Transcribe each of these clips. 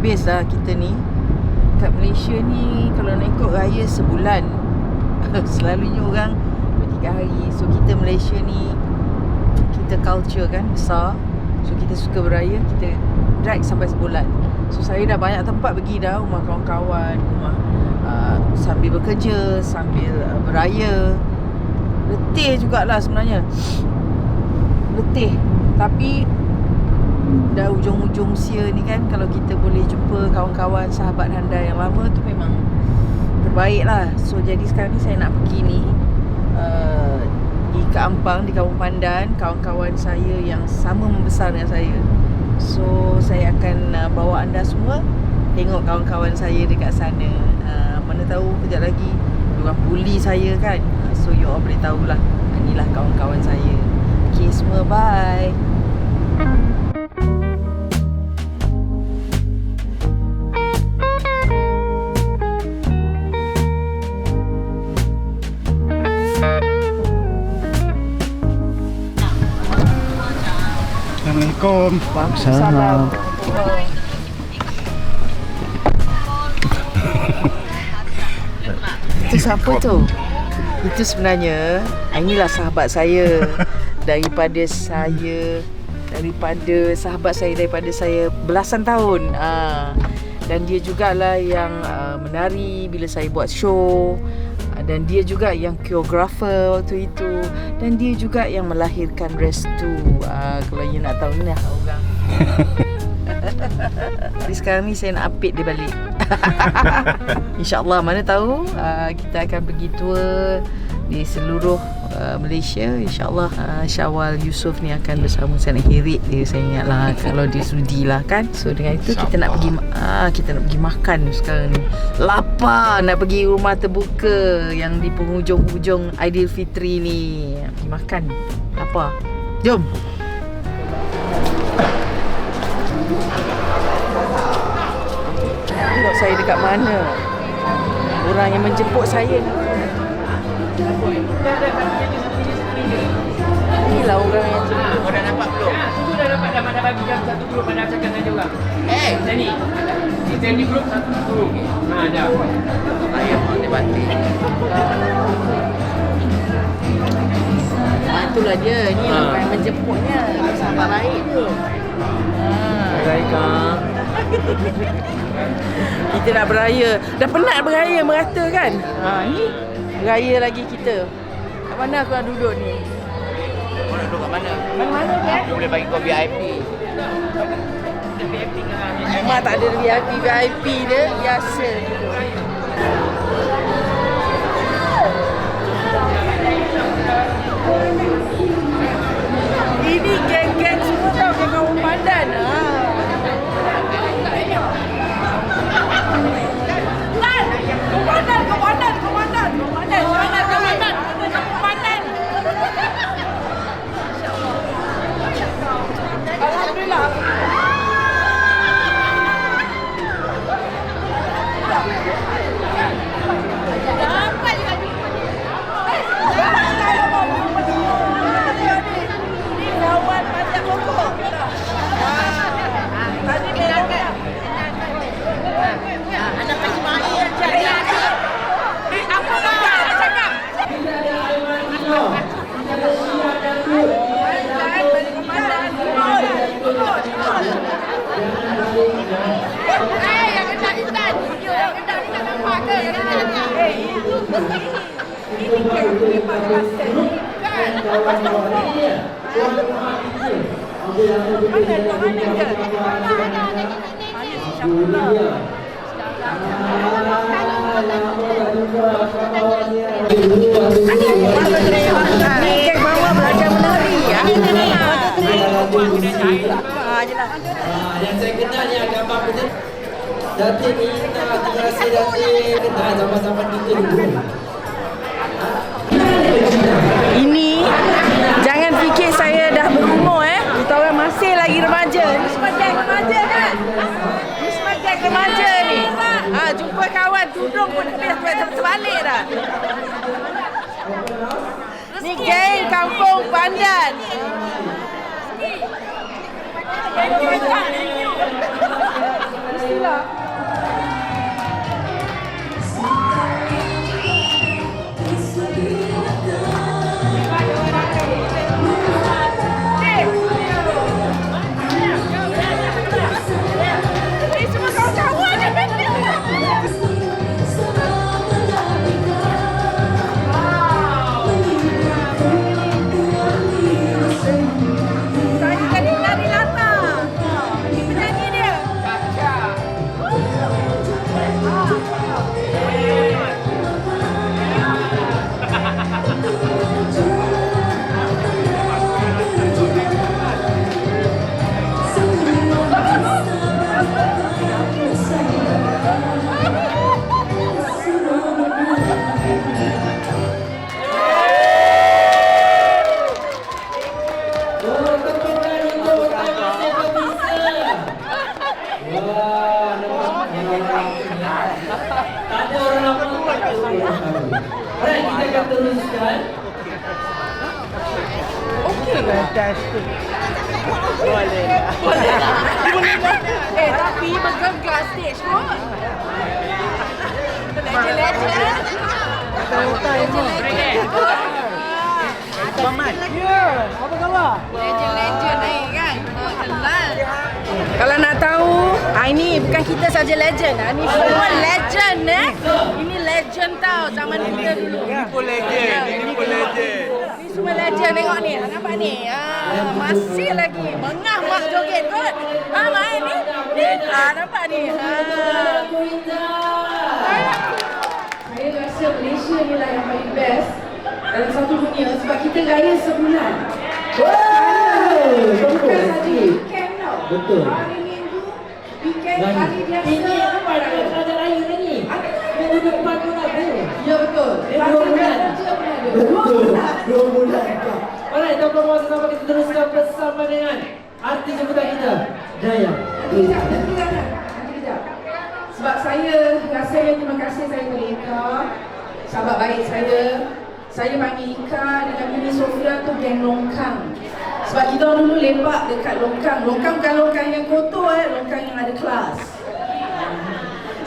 habis dah kita ni. Kat Malaysia ni kalau nak ikut raya sebulan. Selalunya orang 2-3 hari. So kita Malaysia ni, kita culture kan besar. So kita suka beraya, kita drag sampai sebulan. So saya dah banyak tempat pergi dah, rumah kawan-kawan, rumah sambil bekerja, sambil beraya. Letih jugalah sebenarnya. Letih. Tapi dah hujung-hujung usia ni kan, kalau kita boleh jumpa kawan-kawan, sahabat handai yang lama tu memang terbaik lah. So jadi sekarang ni saya nak pergi ni di Kak Ampang, di Kampung Pandan, kawan-kawan saya yang sama membesar dengan saya. So saya akan bawa anda semua tengok kawan-kawan saya dekat sana. Mana tahu kejap lagi diorang bully saya kan. So you all boleh tahulah, inilah kawan-kawan saya. Okay semua, bye. Assalamualaikum. Waalaikumsalam. Itu siapa tu? Itu sebenarnya, inilah sahabat saya. Daripada sahabat saya daripada saya belasan tahun. Dan dia jugalah yang menari bila saya buat show. Dan dia juga yang koreografer waktu itu. Dan dia juga yang melahirkan Restu. Kalau you nak tahu, ni lah orang. Jadi sekarang ni saya nak apit dia balik. InsyaAllah, mana tahu kita akan pergi tour di seluruh Malaysia. InsyaAllah Syawal Yusof ni akan bersama saya. Nak herit dia, saya ingat lah. Kalau dia sudi lah kan. So dengan itu kita nak pergi makan sekarang ni. Lapar nak pergi rumah terbuka yang di penghujung-hujung Aidilfitri ni. Pergi makan. Lapar. Jom. Tengok saya dekat mana. Orang yang menjemput saya ni. Inilah orang yang jemput. Kau dah nampak belum? Aku dah dapat dah bagi jam satu grup, dah cakap dengan dia orang. Macam ni. Kita ni grup satu grup. Dah. Ayah dia batik. Itulah dia. Ni orang yang menjemputnya. Sahabat baik tu. Baik kak. Kita nak beraya. Dah penat beraya merata kan. Ni beraya lagi kita. Kat mana aku nak duduk ni? Kau nak duduk kat mana? Mana-mana kan? Dia boleh bagi kau VIP. Memang tak ada VIP dia. Biasa gitu. Ini geng-geng semua tau. Geng Kampung Pandan. Alhamdulillah. Kawan panjang pokok. Tadi belok kan? Ada pagi mai aja. Apa nak cakap? Yang kenal-kenal. Yang kenal-kenal nampak ke? Ini kan lima pasal. Kan? Ni bawa belajar menari ya. Yang saya kenal yang gambar betul. Datin Ina, terima kasih Datin. Kita sama-sama kita dulu. Ini jangan fikir saya dah berumur Kita orang masih lagi remaja. Ni sebagai remaja kan? Ni sebagai remaja ni. Jumpa kawan tudung pun dah terbalik dah. Ni geng Kampung Pandan. Mestilah teruskan. Okey ke? Fantastic. Boleh lah. Tapi bergegas stage kot. Legend. Paman. Apa khabar? Legend naik kan? Tenang. Kalau nak tahu, ini bukan kita saja legend. Ini semua legend Ini legend tau zaman kita dulu. Ini pun legend. Ini pun legend. Ini semua legend, tengok ni. Nampak ni? Masih lagi mengah mak joget kot. Main ni. Nampak ni. Saya rasa Malaysia ni lah yang paling best dalam satu dunia sebab kita raya sebulan. Bukan saja weekend tau. Betul. Hari Minggu, weekend, hari biasa. Ini apa ada raya ni? Minggu depan pun ada. Ya betul. Dua bulan. Betul. 2 bulan. Alright, tuan-tuan puan sama kita teruskan bersama dengan artis jemputan kita, Dayang. Nanti kejap. Sebab saya rasanya terima kasih saya kepada Ika, sahabat baik saya. Saya panggil Ika dengan Mini Sofia tu geng longkang. Sebab kita dulu lepak dekat longkang. Longkang bukan longkang yang kotor longkang yang ada kelas.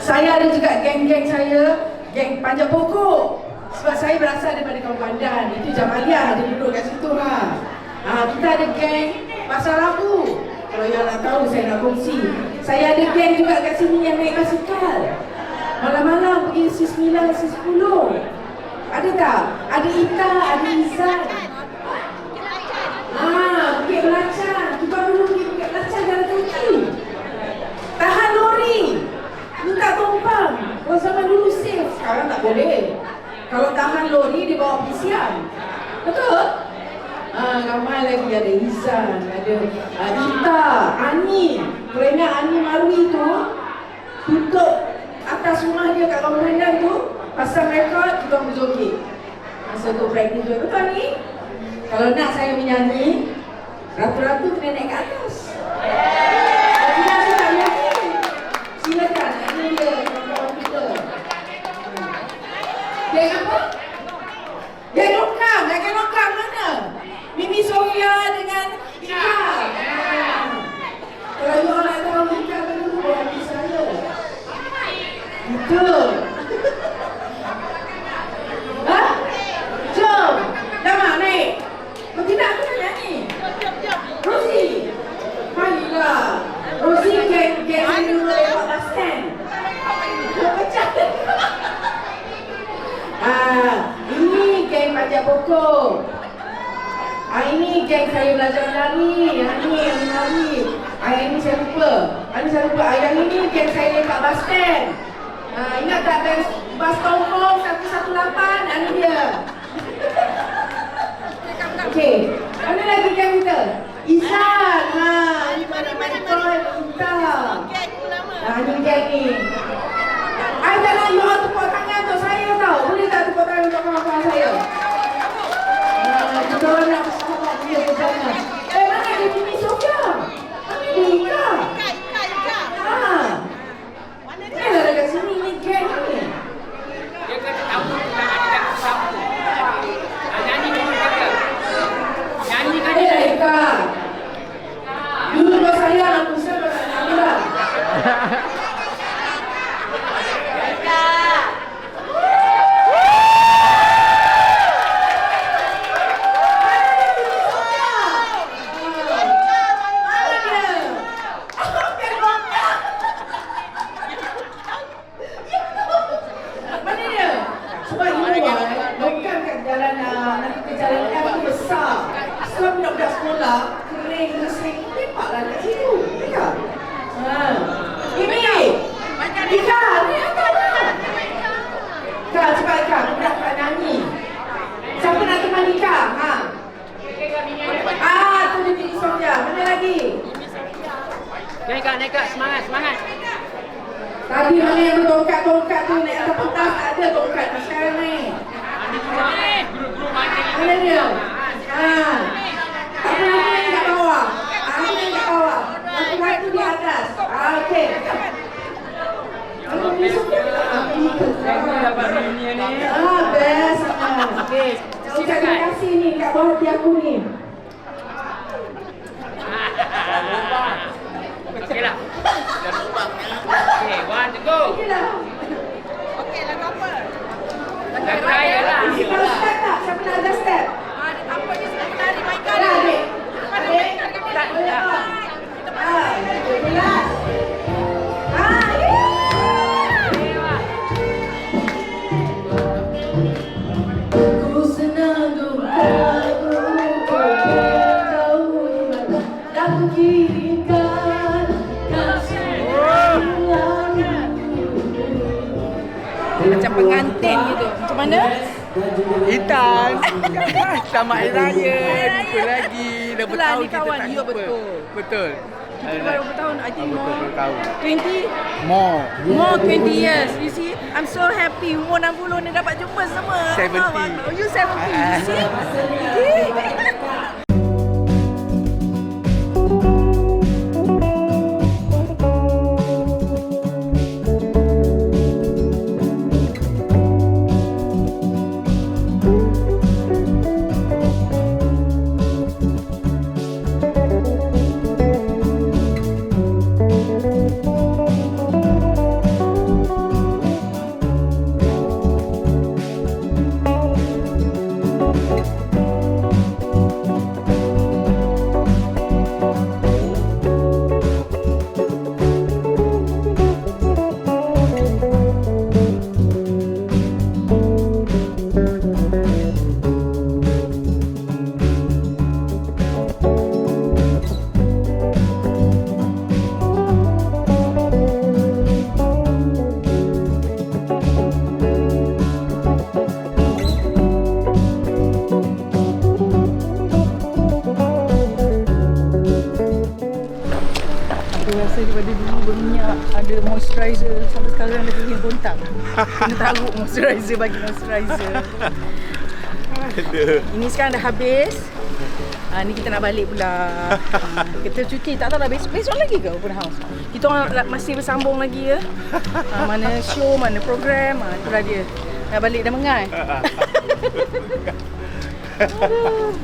Saya ada juga geng-geng saya, geng panjat pokok. Sebab saya berasal daripada Kampung Pandan. Itu Jamaliah, dia duduk kat situ kita ada geng Pasar Rabu. Kalau yang nak tahu saya nak kongsi. Saya ada geng juga kat sini yang naik basikal. Malam-malam pergi C9, C10. Ada tak? Ada Ita, ada Izan. Bukit Belacan. Kita dulu pergi Bukit Belacan jalan kaki. Tahan lori. Minta tumpang. Kalau zaman dulu safe, sekarang tak boleh. Kalau tahan lori dia bawa polisian. Betul? Ramai lagi ada Izan, ada Ita, Ani. Kalau ingat Ani Marwi tu tutup atas rumah dia kat Kampung Pandan tu, pasang rekod, kita orang berjoget. Masa tu practice juga. Betul ni? Kalau nak saya menyanyi, ratu-ratu kena naik ke atas. Tapi saya tak yakin. Silakan, ini dia kawan-kawan kita. Geng apa? Geng longkang. Geng longkang mana? Mimi Sofia dengan Ika. Kalau you orang nak tahu Ika kan dulu berarti saya. Betul. Jom. Dah mak naik. Kau tidak aku nak nyanyi. Rosie. Marilah. Rosie geng saya dulu lewat bus stand. Kau pecah. Ini geng panjat pokok. Ini geng saya belajar menari. Yang ni yang menari. Yang ni saya lupa. Yang ini geng saya lepak bus stand. Ingat tak bus Tongkong 118? Ini dia. Okey. Mana lagi geng kita? Izan. Ini mana-mana Ita. Ini geng ni. I tak nak you all tepuk tangan untuk saya tau. Boleh tak tepuk tangan untuk kawan-kawan saya? Kita orang nak bersama dia bersama. Mana dia Mimi Sofia? Mana dia Ika? Ika. Mana dia dekat sini ni geng ni? Dia kata tahu tentang ada siapa. Nyanyi dulu kata. Nyanyi kan dia. Ika. Dulu kau sayang aku tak nyanyi lah. Naik kak, semangat. Tadi mana yang tongkat tu naik atas pentas tak ada tongkat. Sekarang naik. Guru-guru mancing. Mana dia? Tak pernah main kat bawah. Main kat bawah. Laki-laki tu di atas. Okey. Kalau besok kita dapat dunia ni. Best. Okey, ucap terima kasih ni kat bawah hati aku ni. Okey lah. Okey, one to go. Okey, lagu apa? Lagu raya lah. Siapa nak step tak? Siapa nak ada step? Apa ni sedang menari mainkan? Ada adik. Adik. Tak boleh tak? Jelas. Ku senang dukaku, kau di mata, dan ku kirimkan kasih lalu. Macam pengantin gitu. Macam mana? Intan. Selamat Hari Raya. Jumpa lagi. Dah Itulah, bertahun ni kita kawan. tak Ya, jumpa. betul. Betul. Kita baru bertahun, I think more Betul tahun. 20? More. More 20 years. You see, I'm so happy. Umur 60 ni dapat jumpa semua. 70. Oh, you 70. You see? Okay. Rasa daripada dulu berminyak, ada moisturizer, sampai sekarang dah ingin kontak. Kena taruh moisturizer, bagi moisturizer. Ini sekarang dah habis. Ni kita nak balik pula. Kita cuti, tak tahu dah besok lagi ke open house. Kita orang masih bersambung lagi ya. Mana show, mana program, itulah dia. Dah balik dah mengai. Aduh.